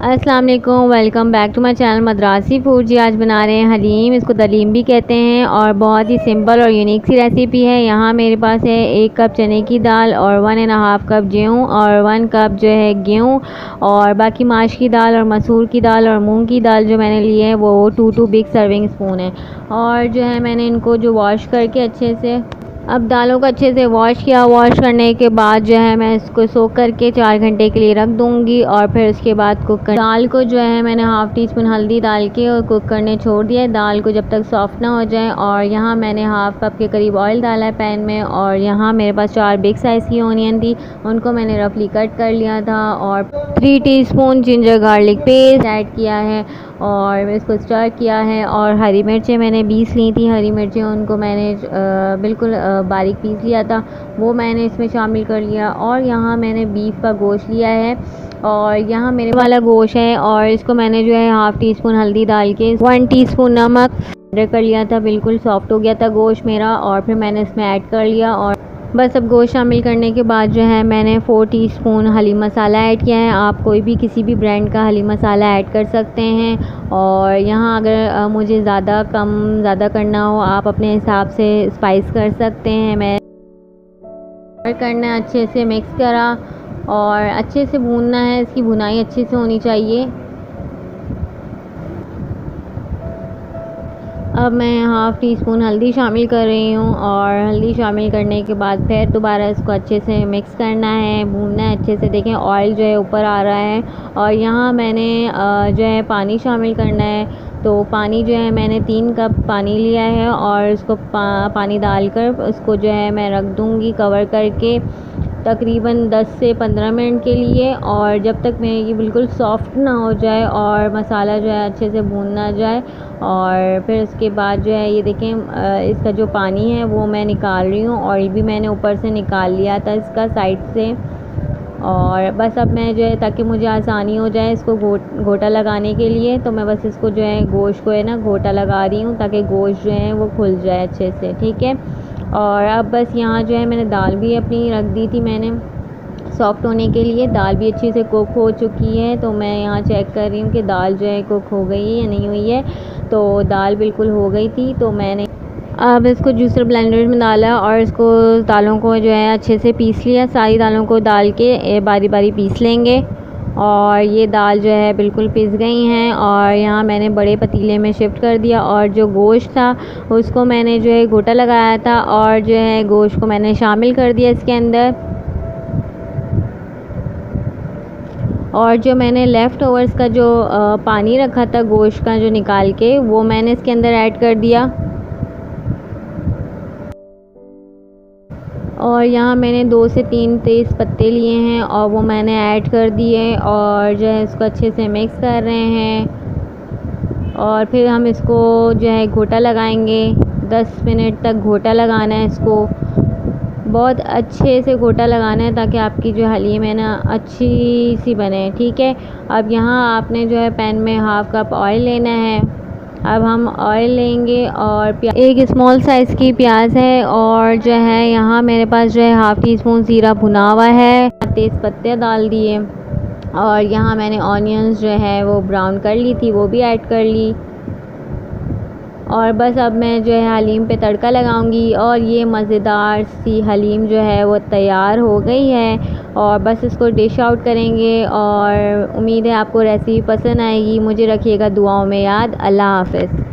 अस्सलाम वालेकुम, welcome back to my channel Madrasi food. जी आज बना रहे हैं हलीम, इसको दलीम भी कहते हैं और बहुत ही सिंपल और यूनिक सी रेसिपी है। यहाँ मेरे पास है 1 कप चने की दाल और 1.5 कप गेहूँ और 1 कप जो है गेहूँ और बाकी माश की दाल और मसूर की दाल और मूंग की दाल जो मैंने ली है वो 2 बिग सर्विंग स्पून है। और जो है मैंने इनको जो वॉश करके अच्छे से, अब दालों को अच्छे से वॉश किया। वॉश करने के बाद जो है मैं इसको सोक करके 4 घंटे के लिए रख दूँगी और फिर उसके बाद कुक कर दाल को जो है मैंने हाफ़ टी स्पून हल्दी डाल के और कुक करने छोड़ दिया है दाल को जब तक सॉफ्ट ना हो जाए। और यहाँ मैंने हाफ़ कप के करीब ऑयल डाला है पैन में और यहाँ मेरे पास 4 बिग साइज़ की ऑनियन थी, उनको मैंने रफली कट कर लिया था और 3 teaspoon ginger garlic paste add किया है और इसको स्टर किया है। और हरी मिर्चें मैंने 20 ली थी, हरी मिर्चें उनको मैंने बिल्कुल बारीक पीस लिया था, वो मैंने इसमें शामिल कर लिया। और यहाँ मैंने बीफ का गोश्त लिया है और यहाँ मेरे वाला गोश्त है और इसको मैंने जो है हाफ़ टी स्पून हल्दी डाल के 1 टीस्पून नमक कर लिया था। बिल्कुल सॉफ्ट हो गया था गोश्त मेरा और फिर मैंने इसमें ऐड कर लिया। और बस अब गोश्त शामिल करने के बाद जो है मैंने 4 टीस्पून हलीम मसाला ऐड किया है। आप कोई भी किसी भी ब्रांड का हलीम मसाला ऐड कर सकते हैं। और यहाँ अगर मुझे ज़्यादा करना हो आप अपने हिसाब से स्पाइस कर सकते हैं। मैं करना है, अच्छे से मिक्स करा और अच्छे से भूनना है, इसकी भुनाई अच्छे से होनी चाहिए। अब मैं हाफ़ टी स्पून हल्दी शामिल कर रही हूँ और हल्दी शामिल करने के बाद फिर दोबारा इसको अच्छे से मिक्स करना है, भूनना है अच्छे से। देखें ऑयल जो है ऊपर आ रहा है। और यहाँ मैंने जो है पानी शामिल करना है, तो पानी जो है मैंने 3 कप पानी लिया है और इसको पानी डालकर उसको जो है मैं रख दूँगी कवर करके तकरीबन 10 से 15 मिनट के लिए। और जब तक मेरी बिल्कुल सॉफ्ट ना हो जाए और मसाला जो है अच्छे से भून ना जाए। और फिर उसके बाद जो है ये देखें इसका जो पानी है वो मैं निकाल रही हूँ, ऑयल भी मैंने ऊपर से निकाल लिया था इसका साइड से। और बस अब मैं जो है ताकि मुझे आसानी हो जाए इसको घोटा लगाने के लिए, तो मैं बस इसको जो है गोश्त को है ना घोटा लगा रही हूँ ताकि गोश्त जो है वो खुल जाए अच्छे से, ठीक है। और अब बस यहाँ जो है मैंने दाल भी अपनी रख दी थी मैंने सॉफ्ट होने के लिए। दाल भी अच्छे से कुक हो चुकी है, तो मैं यहाँ चेक कर रही हूँ कि दाल जो है कुक हो गई है या नहीं हुई है। तो दाल बिल्कुल हो गई थी, तो मैंने अब इसको जूसर ब्लेंडर में डाला और इसको दालों को जो है अच्छे से पीस लिया। सारी दालों को डाल के बारी बारी पीस लेंगे और ये दाल जो है बिल्कुल पिस गई हैं। और यहाँ मैंने बड़े पतीले में शिफ्ट कर दिया और जो गोश्त था उसको मैंने जो है घोटा लगाया था और जो है गोश्त को मैंने शामिल कर दिया इसके अंदर। और जो मैंने लेफ़्ट ओवर्स का जो पानी रखा था गोश्त का जो निकाल के, वो मैंने इसके अंदर ऐड कर दिया। और यहाँ मैंने 2 से 3 तेज़ पत्ते लिए हैं और वो मैंने ऐड कर दिए और जो है इसको अच्छे से मिक्स कर रहे हैं। और फिर हम इसको जो है घोटा लगाएंगे, 10 मिनट तक घोटा लगाना है इसको, बहुत अच्छे से घोटा लगाना है ताकि आपकी जो हलीम है ना अच्छी सी बने, ठीक है। अब यहाँ आपने जो है पैन में हाफ़ कप ऑयल लेना है। अब हम ऑयल लेंगे और एक स्मॉल साइज़ की प्याज है और जो है यहाँ मेरे पास जो है हाफ़ टी स्पून ज़ीरा भुना हुआ है, तेज़ पत्ते डाल दिए। और यहाँ मैंने ऑनियंस जो है वो ब्राउन कर ली थी, वो भी ऐड कर ली। और बस अब मैं जो है हलीम पे तड़का लगाऊंगी और ये मज़ेदार सी हलीम जो है वो तैयार हो गई है। और बस इसको डिश आउट करेंगे और उम्मीद है आपको रेसिपी पसंद आएगी। मुझे रखिएगा दुआओं में याद। अल्लाह हाफ़िज़।